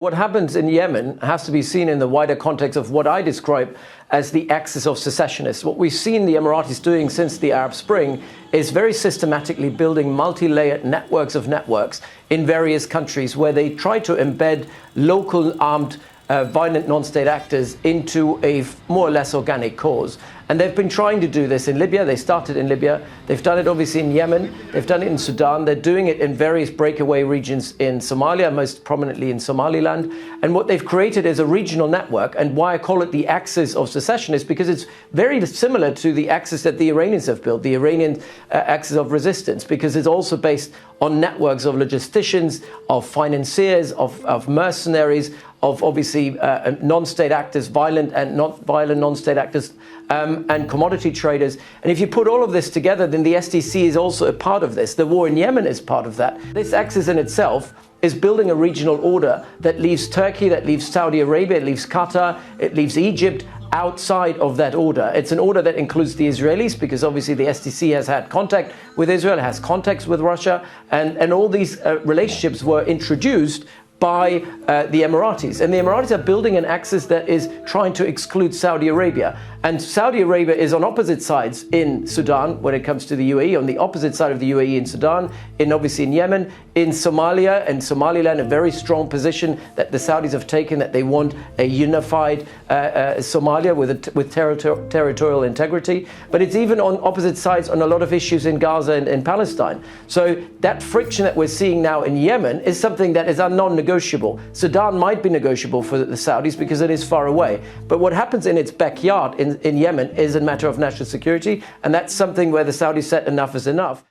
What happens in Yemen has to be seen in the wider context of what I describe as the axis of secessionists. What we've seen the Emiratis doing since the Arab Spring is very systematically building multi-layered networks of networks in various countries where they try to embed local armed violent non-state actors into a more or less organic cause. And they've been trying to do this in Libya. They started in Libya. They've done it obviously in Yemen. They've done it in Sudan. They're doing it in various breakaway regions in Somalia, most prominently in Somaliland. And what they've created is a regional network. And why I call it the axis of secessionists, because it's very similar to the axis that the Iranians have built, the Iranian axis of resistance, because it's also based on networks of logisticians, of financiers, of mercenaries, of obviously non-state actors, violent and not violent non-state actors, and commodity traders. And if you put all of this together, then the SDC is also a part of this. The war in Yemen is part of that. This axis in itself is building a regional order that leaves Turkey, that leaves Saudi Arabia, it leaves Qatar, it leaves Egypt outside of that order. It's an order that includes the Israelis, because obviously the SDC has had contact with Israel, has contacts with Russia, and all these relationships were introduced by the Emiratis. And the Emiratis are building an axis that is trying to exclude Saudi Arabia. And Saudi Arabia is on opposite sides in Sudan when it comes to the UAE, on the opposite side of the UAE in Sudan, obviously in Yemen, in Somalia and Somaliland, a very strong position that the Saudis have taken, that they want a unified Somalia with territorial integrity. But it's even on opposite sides on a lot of issues in Gaza and in Palestine. So that friction that we're seeing now in Yemen is something that is non-negotiable. Sudan might be negotiable for the Saudis because it is far away. But what happens in its backyard in Yemen is a matter of national security, and that's something where the Saudis said enough is enough.